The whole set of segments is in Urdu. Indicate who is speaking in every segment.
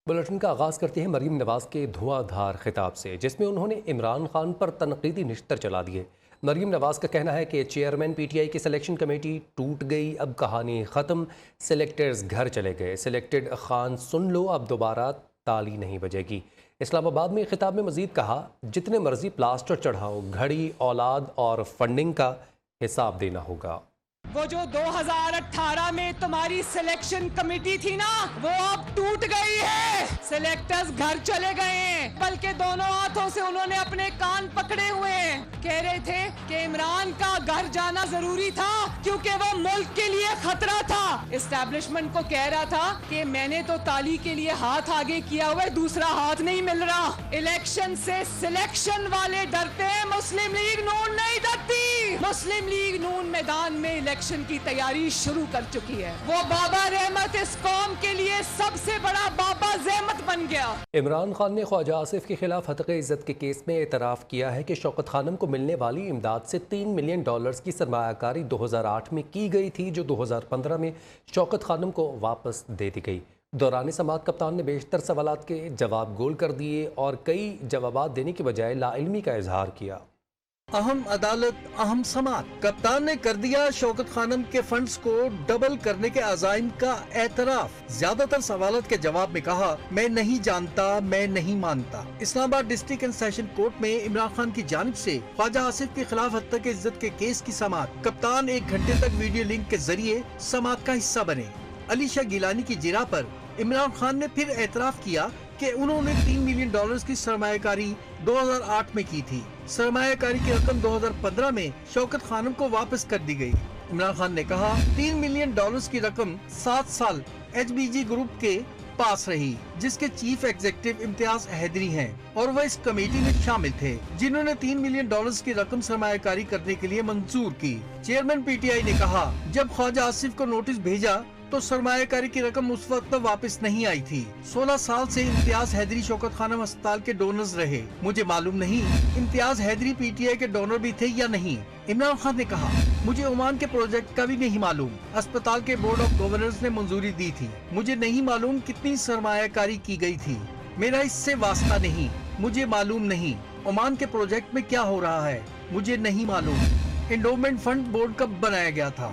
Speaker 1: بلیٹن کا آغاز کرتے ہیں مریم نواز کے دھواں دھار خطاب سے، جس میں انہوں نے عمران خان پر تنقیدی نشتر چلا دیے۔ مریم نواز کا کہنا ہے کہ چیئرمین پی ٹی آئی کی سلیکشن کمیٹی ٹوٹ گئی، اب کہانی ختم، سلیکٹرز گھر چلے گئے، سلیکٹڈ خان سن لو، اب دوبارہ تالی نہیں بجے گی۔ اسلام آباد میں خطاب میں مزید کہا، جتنے مرضی پلاسٹر چڑھاؤ، گھڑی، اولاد اور فنڈنگ کا حساب دینا ہوگا۔
Speaker 2: وہ جو 2018 میں تمہاری سلیکشن کمیٹی تھی نا، وہ اب ٹوٹ گئی ہے، سلیکٹرز گھر چلے گئے ہیں، بلکہ دونوں ہاتھوں سے انہوں نے اپنے کان پکڑے ہوئے ہیں۔ کہہ رہے تھے کہ عمران کا گھر جانا ضروری تھا کیونکہ وہ ملک کے لیے خطرہ تھا۔ اسٹیبلشمنٹ کو کہہ رہا تھا کہ میں نے تو تالی کے لیے ہاتھ آگے کیا ہوا ہے، دوسرا ہاتھ نہیں مل رہا۔ الیکشن سے سلیکشن والے ڈرتے ہیں، مسلم لیگ نون نہیں ڈرتی۔ مسلم لیگ نون میدان میں الیکشن کی تیاری شروع کر چکی ہے۔ وہ بابا رحمت اس قوم کے لیے سب سے بڑا بابا زحمت بن گیا۔
Speaker 1: عمران خان نے خواجہ آصف کے خلاف ہتک عزت کے کیس میں اعتراف کیا ہے کہ شوکت خانم کو ملنے والی امداد سے $3 ملین کی سرمایہ کاری 2008 میں کی گئی تھی، جو 2015 میں شوکت خانم کو واپس دے دی گئی۔ دوران سماعت کپتان نے بیشتر سوالات کے جواب گول کر دیے اور کئی جوابات دینے کے بجائے لا علمی کا اظہار کیا۔
Speaker 3: اہم عدالت، اہم سماعت، کپتان نے کر دیا شوکت خانم کے فنڈز کو ڈبل کرنے کے عزائم کا اعتراف۔ زیادہ تر سوالات کے جواب میں کہا، میں نہیں جانتا، میں نہیں مانتا۔ اسلام آباد ڈسٹرکٹ اینڈ سیشن کورٹ میں عمران خان کی جانب سے خواجہ آصف کے خلاف ہتک عزت کے کیس کی سماعت۔ کپتان 1 گھنٹے تک ویڈیو لنک کے ذریعے سماعت کا حصہ بنے۔ علی شاہ گیلانی کی جرح پر عمران خان نے پھر اعتراف کیا کہ انہوں نے $3 ملین کی سرمایہ کاری 2008 میں کی تھی۔ سرمایہ کاری کی رقم 2015 میں شوکت خانم کو واپس کر دی گئی۔ عمران خان نے کہا، $3 ملین کی رقم 7 سال ایچ بی جی گروپ کے پاس رہی، جس کے چیف ایگزیکٹو امتیاز حیدری ہیں، اور وہ اس کمیٹی میں شامل تھے جنہوں نے $3 ملین کی رقم سرمایہ کاری کرنے کے لیے منظور کی۔ چیئرمین پی ٹی آئی نے کہا، جب خواجہ آصف کو نوٹس بھیجا تو سرمایہ کاری کی رقم اس وقت واپس نہیں آئی تھی۔ 16 سال سے امتیاز حیدری شوکت خانم ہسپتال کے ڈونرز رہے۔ مجھے معلوم نہیں امتیاز حیدری پی ٹی آئی کے ڈونر بھی تھے یا نہیں۔ عمران خان نے کہا، مجھے عمان کے پروجیکٹ کا بھی نہیں معلوم، اسپتال کے بورڈ آف گورنرز نے منظوری دی تھی۔ مجھے نہیں معلوم کتنی سرمایہ کاری کی گئی تھی، میرا اس سے واسطہ نہیں، مجھے معلوم نہیں۔ عمان کے پروجیکٹ میں کیا ہو رہا ہے، مجھے نہیں معلوم۔ انڈومنٹ فنڈ بورڈ کب بنایا گیا تھا؟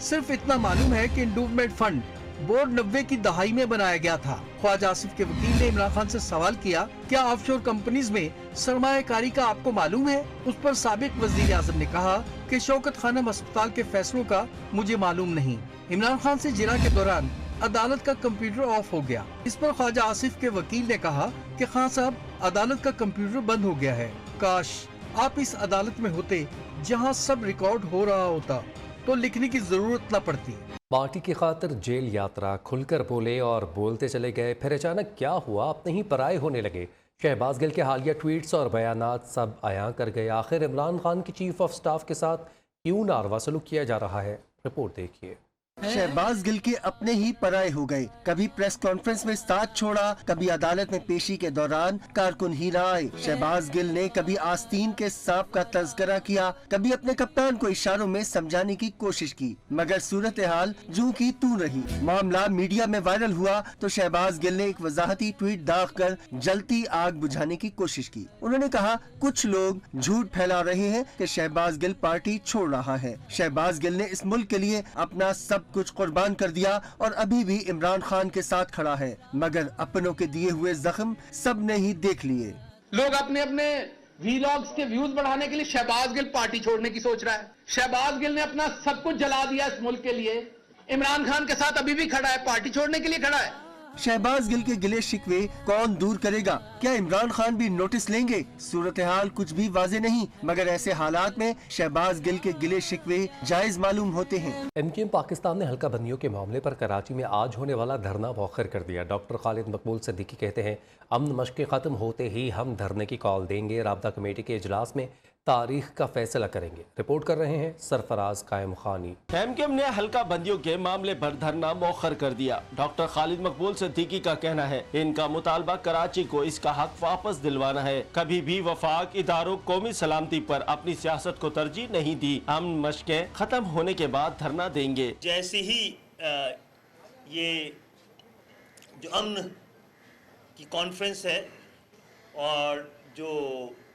Speaker 3: صرف اتنا معلوم ہے کہ انڈومنٹ فنڈ بورڈ 90 کی دہائی میں بنایا گیا تھا۔ خواجہ آصف کے وکیل نے عمران خان سے سوال کیا، کیا آف شور کمپنیز میں سرمایہ کاری کا آپ کو معلوم ہے؟ اس پر سابق وزیر اعظم نے کہا کہ شوکت خانم ہسپتال کے فیصلوں کا مجھے معلوم نہیں۔ عمران خان سے جرح کے دوران عدالت کا کمپیوٹر آف ہو گیا۔ اس پر خواجہ آصف کے وکیل نے کہا کہ خان صاحب، عدالت کا کمپیوٹر بند ہو گیا ہے، کاش آپ اس عدالت میں ہوتے جہاں سب ریکارڈ ہو رہا ہوتا تو لکھنے کی ضرورت نہ پڑتی۔
Speaker 1: پارٹی کی خاطر جیل یاترا، کھل کر بولے اور بولتے چلے گئے، پھر اچانک کیا ہوا، اپنے ہی پرائے ہونے لگے۔ شہباز گل کے حالیہ ٹویٹس اور بیانات سب عیاں کر گئے۔ آخر عمران خان کی چیف آف سٹاف کے ساتھ کیوں ناروا سلوک کیا جا رہا ہے، رپورٹ دیکھیے۔
Speaker 4: شہباز گل کے اپنے ہی پرائے ہو گئے، کبھی پریس کانفرنس میں ساتھ چھوڑا، کبھی عدالت میں پیشی کے دوران کارکن ہی رہا ہے۔ شہباز گل نے کبھی آستین کے سانپ کا تذکرہ کیا، کبھی اپنے کپتان کو اشاروں میں سمجھانے کی کوشش کی، مگر صورتحال جوں کی توں رہی۔ معاملہ میڈیا میں وائرل ہوا تو شہباز گل نے ایک وضاحتی ٹویٹ داغ کر جلتی آگ بجھانے کی کوشش کی۔ انہوں نے کہا، کچھ لوگ جھوٹ پھیلا رہے ہیں کہ شہباز گل پارٹی چھوڑ رہا ہے۔ شہباز گل نے اس ملک کے لیے اپنا سب کچھ قربان کر دیا اور ابھی بھی عمران خان کے ساتھ کھڑا ہے، مگر اپنوں کے دیے ہوئے زخم سب نے ہی دیکھ لیے۔
Speaker 5: لوگ اپنے ویلاگز کے ویوز بڑھانے کے لیے شہباز گل پارٹی چھوڑنے کی سوچ رہا ہے۔ شہباز گل نے اپنا سب کچھ جلا دیا اس ملک کے لیے، عمران خان کے ساتھ ابھی بھی کھڑا ہے، پارٹی چھوڑنے کے لیے کھڑا ہے۔
Speaker 4: شہباز گل کے گلے شکوے کون دور کرے گا؟ کیا عمران خان بھی نوٹس لیں گے؟ صورتحال کچھ بھی واضح نہیں، مگر ایسے حالات میں شہباز گل کے گلے شکوے جائز معلوم ہوتے ہیں۔
Speaker 1: ایم کیو ایم پاکستان نے حلقہ بندیوں کے معاملے پر کراچی میں آج ہونے والا دھرنا مؤخر کر دیا۔ ڈاکٹر خالد مقبول صدیقی کہتے ہیں، امن مشقیں ختم ہوتے ہی ہم دھرنے کی کال دیں گے، رابطہ کمیٹی کے اجلاس میں تاریخ کا فیصلہ کریں گے۔ رپورٹ کر رہے ہیں سرفراز قائم خانی۔
Speaker 6: ایم کیو ایم نے حلقہ بندیوں کے معاملے پر دھرنا مؤخر کر دیا۔ ڈاکٹر خالد مقبول صدیقی کا کہنا ہے، ان کا مطالبہ کراچی کو اس کا حق واپس دلوانا ہے۔ کبھی بھی وفاق اداروں قومی سلامتی پر اپنی سیاست کو ترجیح نہیں دی۔ امن مشقیں ختم ہونے کے بعد دھرنا دیں گے۔
Speaker 7: جیسے ہی یہ جو امن کی کانفرنس ہے اور جو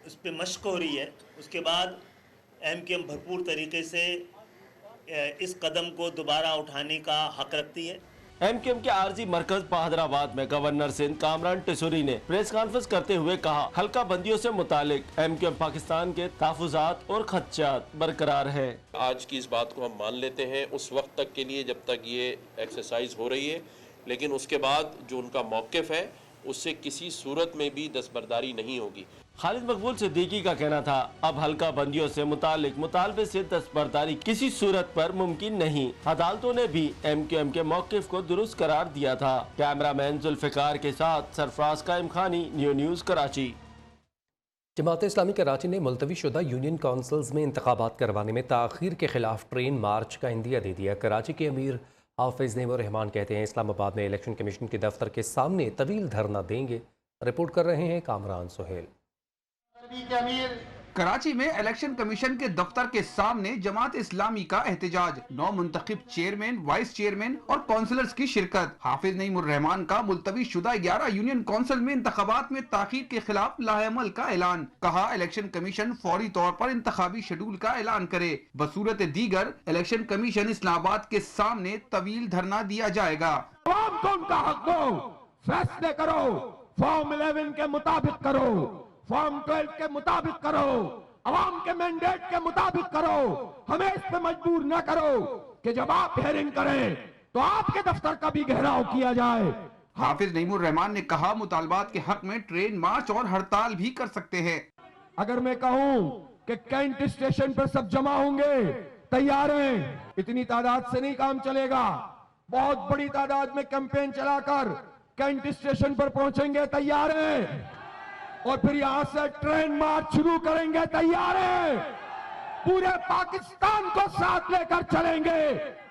Speaker 7: اس پہ مشق ہو رہی ہے، اس کے بعد ایم کیو ایم بھرپور طریقے سے اس قدم کو دوبارہ اٹھانے کا حق رکھتی ہے۔
Speaker 6: ایم کیو ایم کے عارضی مرکز حیدرآباد میں گورنر سندھ کامران ٹیسوری نے پریس کانفرنس کرتے ہوئے کہا حلقہ بندیوں سے متعلق ایم کیو ایم پاکستان کے تحفظات اور خدشات برقرار ہیں۔
Speaker 8: آج کی اس بات کو ہم مان لیتے ہیں اس وقت تک کے لیے جب تک یہ ایکسرسائز ہو رہی ہے، لیکن اس کے بعد جو ان کا موقف ہے اس سے کسی صورت میں بھی دستبرداری نہیں ہوگی۔
Speaker 6: خالد مقبول صدیقی کا کہنا تھا اب حلقہ بندیوں سے متعلق مطالبے سے دستبرداری کسی صورت پر ممکن نہیں۔ عدالتوں نے بھی ایم کیو ایم کے موقف کو درست قرار دیا تھا۔ کیمرہ مین ذوالفقار کے ساتھ سرفراز قائم خانی، نیو نیوز کراچی۔
Speaker 1: جماعت اسلامی کراچی نے ملتوی شدہ یونین کونسلز میں انتخابات کروانے میں تاخیر کے خلاف ٹرین مارچ کا عندیہ دے دیا۔ کراچی کے امیر حافظ نعیم الرحمان کہتے ہیں اسلام آباد میں الیکشن کمیشن کے دفتر کے سامنے طویل دھرنا دیں گے۔ رپورٹ کر رہے ہیں کامران سہیل۔
Speaker 9: کراچی میں الیکشن کمیشن کے دفتر کے سامنے جماعت اسلامی کا احتجاج، 9 منتخب چیئرمین، وائس چیئرمین اور کونسلرز کی شرکت۔ حافظ نعیم الرحمان کا ملتوی شدہ 11 یونین کونسل میں انتخابات میں تاخیر کے خلاف لاہ عمل کا اعلان۔ کہا الیکشن کمیشن فوری طور پر انتخابی شیڈول کا اعلان کرے، بصورت دیگر الیکشن کمیشن اسلام آباد کے سامنے طویل دھرنا دیا جائے گا۔
Speaker 10: عوام کو ان کا حق دو، فیصلے کرو، فارم 11 کے مطابق کرو، فارم 12 کے مطابق کرو، عوام کے مینڈیٹ کے مطابق کرو، ہمیں اس پہ مجبور نہ کرو کہ جب آپ ہیئرنگ کریں تو آپ کے دفتر کا بھی گھیراؤ کیا جائے۔
Speaker 9: حافظ نعیم الرحمان نے کہا مطالبات کے حق میں ٹرین مارچ اور ہڑتال بھی کر سکتے ہیں۔
Speaker 10: اگر میں کہوں کہ کینٹ اسٹیشن پر سب جمع ہوں گے، تیار ہیں؟ اتنی تعداد سے نہیں کام چلے گا، بہت بڑی تعداد میں کیمپین چلا کر کینٹ اسٹیشن پر پہنچیں گے، تیار ہیں؟ اور پھر یہاں سے ٹرین مارچ شروع کریں گے، تیار ہیں؟ پورے پاکستان کو ساتھ لے کر چلیں گے۔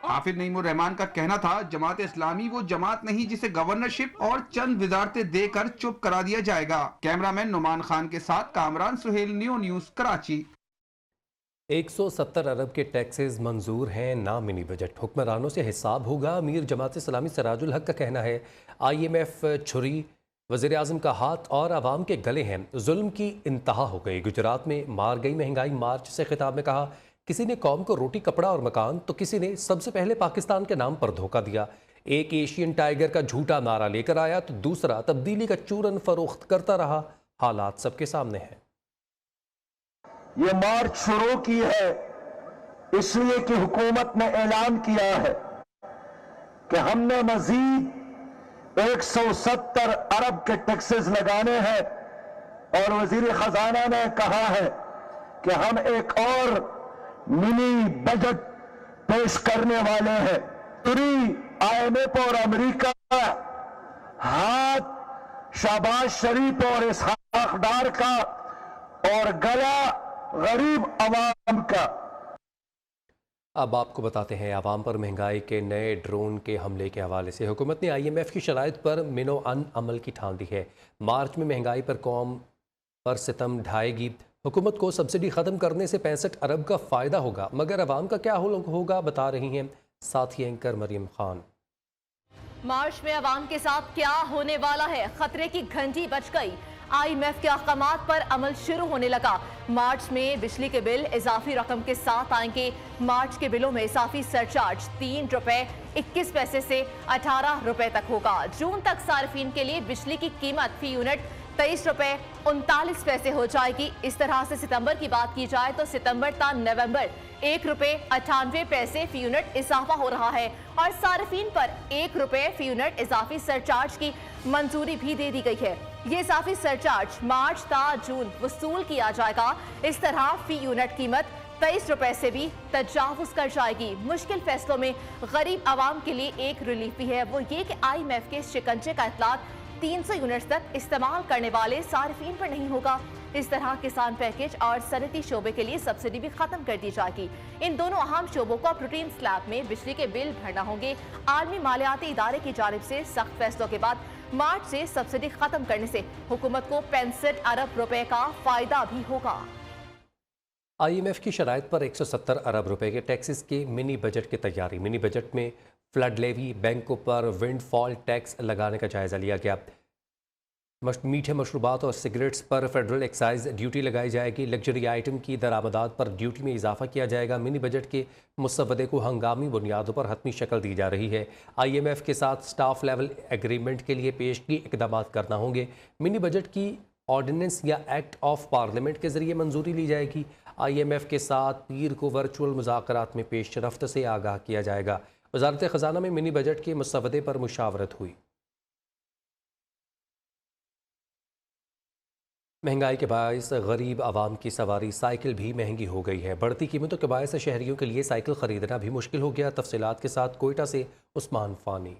Speaker 9: حافظ نعیم الرحمان کا کہنا تھا جماعت اسلامی وہ جماعت نہیں جسے گورنرشپ اور چند وزارتیں دے کر چپ کرا دیا جائے گا۔ کیمرہ مین نعمان خان کے ساتھ کامران سہیل، نیو نیوز کراچی۔
Speaker 1: 170 ارب کے ٹیکسز منظور ہیں، نہ منی بجٹ، حکمرانوں سے حساب ہوگا۔ امیر جماعت اسلامی سراج الحق کا کہنا ہے آئی ایم ایف چھری وزیر اعظم کا ہاتھ اور عوام کے گلے ہیں، ظلم کی انتہا ہو گئی۔ گجرات میں مار گئی مہنگائی مارچ سے خطاب میں کہا کسی نے قوم کو روٹی کپڑا اور مکان تو کسی نے سب سے پہلے پاکستان کے نام پر دھوکہ دیا۔ ایک ایشین ٹائیگر کا جھوٹا نعرہ لے کر آیا تو دوسرا تبدیلی کا چورن فروخت کرتا رہا۔ حالات سب کے سامنے ہیں۔
Speaker 11: یہ مارچ شروع کی ہے اس لیے کہ حکومت نے اعلان کیا ہے کہ ہم نے مزید 170 ارب کے ٹیکسز لگانے ہیں، اور وزیر خزانہ نے کہا ہے کہ ہم ایک اور منی بجٹ پیش کرنے والے ہیں۔ پوری آئی ایم ایف اور امریکہ ہاتھ شہباز شریف اور اسحاق ڈار کا اور گلا غریب عوام کا۔
Speaker 1: اب آپ کو بتاتے ہیں عوام پر مہنگائی کے نئے ڈرون کے حملے کے حوالے سے حکومت نے آئی ایم ایف کی شرائط پر منو ان عمل کی ٹھان دی ہے۔ مارچ میں مہنگائی پر قوم پر ستم ڈھائے گی۔ حکومت کو سبسڈی ختم کرنے سے 65 ارب کا فائدہ ہوگا، مگر عوام کا کیا ہوگا بتا رہی ہیں ساتھی اینکر مریم خان۔
Speaker 12: مارچ میں عوام کے ساتھ کیا ہونے والا ہے؟ خطرے کی گھنٹی بج گئی، آئی ایم ایف کے احکامات پر عمل شروع ہونے لگا۔ مارچ میں بجلی کے بل اضافی رقم کے ساتھ آئیں گے۔ مارچ کے بلوں میں اضافی سرچارج 3 روپے 21 پیسے سے 18 روپے تک ہوگا۔ جون تک صارفین کے لیے بجلی کی قیمت فی یونٹ 23 روپے 39 پیسے ہو جائے گی۔ اس طرح سے ستمبر کی بات کی جائے تو ستمبر تا نومبر 1 روپے 98 پیسے فی یونٹ اضافہ ہو رہا ہے، اور صارفین پر 1 روپے فی یونٹ اضافی سرچارج کی منظوری بھی دے دی گئی ہے۔ یہ اضافی سرچارج مارچ تا جون وصول کیا جائے گا۔ اس طرح فی یونٹ قیمت 23 روپے سے بھی تجاوز کر جائے گی۔ مشکل فیصلوں میں غریب عوام کے لیے ایک ریلیف بھی ہے، وہ یہ کہ آئی ایم ایف کے شکنجے کا اطلاق 300 یونٹس تک استعمال کرنے والے صارفین پر نہیں ہوگا۔ اس طرح کسان پیکیج اور صنعتی شعبے کے لیے سبسڈی بھی ختم کر دی جائے گی۔ ان دونوں اہم شعبوں کو پروٹین سلیب میں بجلی کے بل بھرنا ہوں گے۔ عالمی مالیاتی ادارے کی جانب سے سخت فیصلوں کے بعد مارچ سے سبسڈی ختم کرنے سے حکومت کو 65 ارب روپے کا فائدہ بھی ہوگا۔
Speaker 1: آئی ایم ایف کی شرائط پر 170 ارب روپے کے ٹیکسز کی منی بجٹ کی تیاری۔ منی بجٹ میں فلڈ لیوی، بینکوں پر ونڈ فال ٹیکس لگانے کا جائزہ لیا گیا۔ میٹھے مشروبات اور سگریٹس پر فیڈرل ایکسائز ڈیوٹی لگائی جائے گی. لگژری آئٹم کی درآمدات پر ڈیوٹی میں اضافہ کیا جائے گا. منی بجٹ کے مسودے کو ہنگامی بنیادوں پر حتمی شکل دی جا رہی ہے. IMF کے ساتھ سٹاف لیول ایگریمنٹ کے لیے پیشگی اقدامات کرنا ہوں گے. منی بجٹ کی آرڈیننس یا ایکٹ آف پارلیمنٹ کے ذریعے منظوری لی جائے گی. IMF کے ساتھ پیر کو ورچوئل مذاکرات میں پیش رفت سے آگاہ کیا جائے گا. وزارت خزانہ میں منی بجٹ کے مسودے پر مشاورت ہوئی. مہنگائی کے باعث غریب عوام کی سواری سائیکل بھی مہنگی ہو گئی ہے. بڑھتی قیمتوں کے باعث شہریوں کے لیے سائیکل خریدنا بھی مشکل ہو گیا. تفصیلات کے ساتھ کوئٹہ سے عثمان فانی.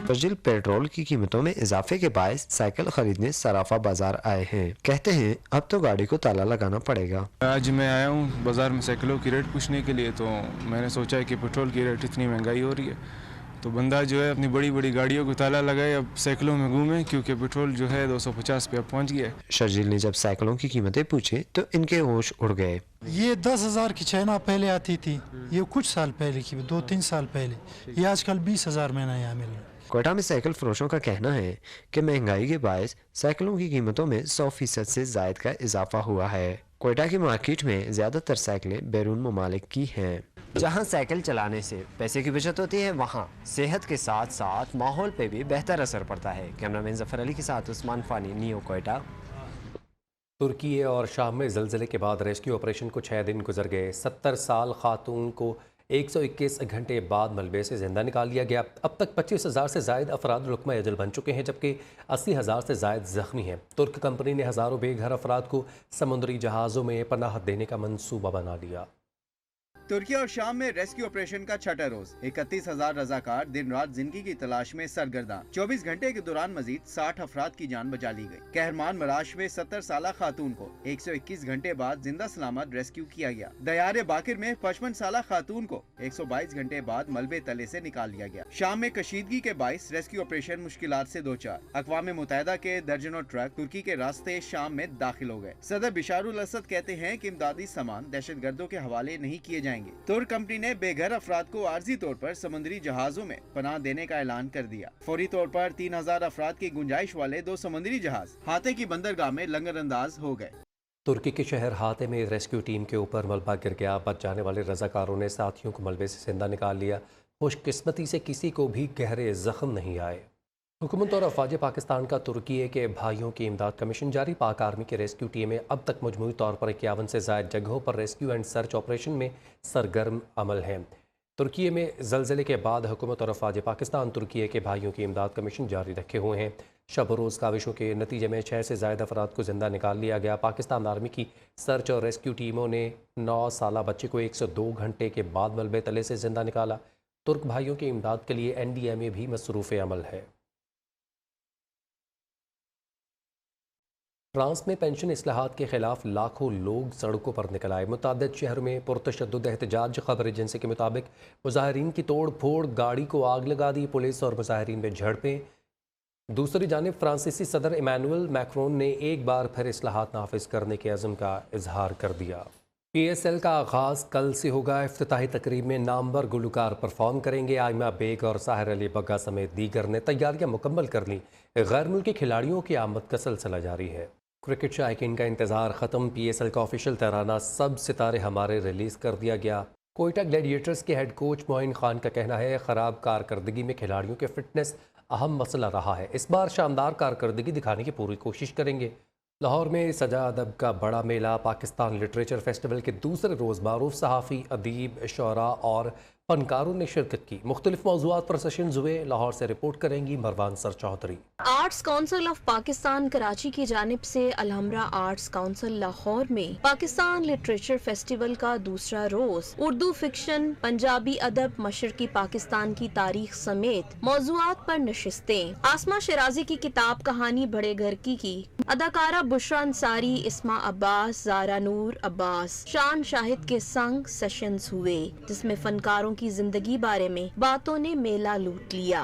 Speaker 13: برجل پیٹرول کی قیمتوں میں اضافے کے باعث سائیکل خریدنے صرافہ بازار آئے ہیں. کہتے ہیں اب تو گاڑی کو تالا لگانا پڑے گا.
Speaker 14: آج میں آیا ہوں بازار میں سائیکلوں کی ریٹ پوچھنے کے لیے، تو میں نے سوچا ہے کہ پیٹرول کی ریٹ اتنی مہنگائی ہو رہی ہے تو بندہ جو ہے اپنی بڑی بڑی گاڑیوں کو تالا لگائے، اب سائیکلوں میں گھومے، کیونکہ پیٹرول جو ہے 250 پہ اب پہنچ گیا ہے.
Speaker 13: شرجیل نے جب سائیکلوں کی قیمتیں پوچھی تو ان کے ہوش اڑ گئے.
Speaker 15: یہ 10,000 کی چائنا پہلے آتی تھی، یہ کچھ سال پہلے کی 2-3 سال پہلے، یہ آج کل 20,000 میں نیا مل رہا ہے.
Speaker 13: کوئٹہ میں سائیکل فروشوں کا کہنا ہے کہ مہنگائی کے باعث سائیکلوں کی قیمتوں میں 100% سے زائد کا اضافہ ہوا ہے. کوئٹہ کی مارکیٹ میں زیادہ تر سائیکلیں بیرون ممالک کی ہیں. جہاں سائیکل چلانے سے پیسے کی بچت ہوتی ہے، وہاں صحت کے ساتھ ساتھ ماحول پہ بھی بہتر اثر پڑتا ہے. کیمرامین ظفر علی کے ساتھ عثمان فانی، نیو کوئٹہ.
Speaker 1: ترکی اور شام میں زلزلے کے بعد ریسکیو آپریشن کو 6 دن گزر گئے. 70 سال خاتون کو 121 گھنٹے بعد ملبے سے زندہ نکال لیا گیا. اب تک 25,000 سے زائد افراد رقمہ اجل بن چکے ہیں، جبکہ 80,000 سے زائد زخمی ہیں. ترک کمپنی نے ہزاروں بے گھر افراد کو سمندری جہازوں میں پناہ دینے کا منصوبہ بنا لیا.
Speaker 16: ترکی اور شام میں ریسکیو آپریشن کا 6واں روز. 31,000 رضاکار دن رات زندگی کی تلاش میں سرگرداں. 24 گھنٹے کے دوران مزید 60 افراد کی جان بچا لی گئی. کہرمان مراش میں 70 سالہ خاتون کو 121 گھنٹے بعد زندہ سلامت ریسکیو کیا گیا. دیار باکر میں 55 سالہ خاتون کو 122 گھنٹے بعد ملبے تلے سے نکال لیا گیا. شام میں کشیدگی کے باعث ریسکیو آپریشن مشکلات سے دوچار. اقوام متحدہ کے درجنوں ٹرک ترکی کے راستے شام میں داخل ہو گئے. صدر بشار الاسد کہتے ہیں کہ امدادی سامان دہشت گردوں کے حوالے نہیں کیے جائیں گے. ترک کمپنی نے بے گھر افراد کو عارضی طور پر سمندری جہازوں میں پناہ دینے کا اعلان کر دیا. فوری طور پر 3,000 افراد کی گنجائش والے 2 سمندری جہاز ہاتھے کی بندرگاہ میں لنگر انداز ہو گئے.
Speaker 1: ترکی کے شہر ہاتھے میں ریسکیو ٹیم کے اوپر ملبہ گر گیا. بچ جانے والے رضاکاروں نے ساتھیوں کو ملبے سے زندہ نکال لیا. خوش قسمتی سے کسی کو بھی گہرے زخم نہیں آئے. حکومت اور افواج پاکستان کا ترکی کے بھائیوں کی امداد کمیشن جاری. پاک آرمی کے ریسکیو ٹیمیں اب تک مجموعی طور پر 51 سے زائد جگہوں پر ریسکیو اینڈ سرچ آپریشن میں سرگرم عمل ہیں. ترکی میں زلزلے کے بعد حکومت اور افواج پاکستان ترکی کے بھائیوں کی امداد کمیشن جاری رکھے ہوئے ہیں. شب و روز کاوشوں کے نتیجے میں 6 سے زائد افراد کو زندہ نکال لیا گیا. پاکستان آرمی کی سرچ اور ریسکیو ٹیموں نے 9 سالہ بچے کو 102 گھنٹے کے بعد ملبے تلے سے زندہ نکالا. ترک بھائیوں کی امداد کے لیے NDMA بھی مصروف عمل ہے. فرانس میں پینشن اصلاحات کے خلاف لاکھوں لوگ سڑکوں پر نکل آئے. متعدد شہروں میں پرتشدد احتجاج. خبر ایجنسی کے مطابق مظاہرین کی توڑ پھوڑ، گاڑی کو آگ لگا دی. پولیس اور مظاہرین میں جھڑپیں. دوسری جانب فرانسیسی صدر ایمانوئل میکرون نے ایک بار پھر اصلاحات نافذ کرنے کے عزم کا اظہار کر دیا. PSL کا آغاز کل سے ہوگا. افتتاحی تقریب میں نامور گلوکار پرفارم کریں گے. آئمہ بیگ اور ساحر علی بگا سمیت دیگر نے تیاریاں مکمل کر لیں. غیر ملکی کھلاڑیوں کی آمد کا سلسلہ جاری ہے. کرکٹ شائقین کا انتظار ختم. PSL کا آفیشیل ترانہ سب ستارے ہمارے ریلیز کر دیا گیا. کوئٹہ گلیڈیٹرز کے ہیڈ کوچ معین خان کا کہنا ہے خراب کارکردگی میں کھلاڑیوں کے فٹنس اہم مسئلہ رہا ہے. اس بار شاندار کارکردگی دکھانے کی پوری کوشش کریں گے. لاہور میں سجا ادب کا بڑا میلہ. پاکستان لٹریچر فیسٹیول کے دوسرے روز معروف صحافی، ادیب، شعراء اور فنکاروں نے شرکت کی. مختلف موضوعات پر سیشنز ہوئے. لاہور سے رپورٹ کریں گی Marwan sir Chaudhry.
Speaker 17: Arts council of Pakistan Karachi کی جانب سے الحمرا آرٹس کونسل لاہور میں پاکستان لٹریچر فیسٹیول کا دوسرا روز اردو فکشن، پنجابی ادب، مشرقی پاکستان کی تاریخ سمیت موضوعات پر نشستیں. آسما شیرازی کی کتاب کہانی بڑے گھر کی اداکارہ بشرا انصاری، اسما عباس، زارا نور عباس، شان شاہد کے سنگ سیشنز ہوئے، جس میں فنکاروں کی زندگی بارے میں باتوں نے میلہ لوٹ لیا.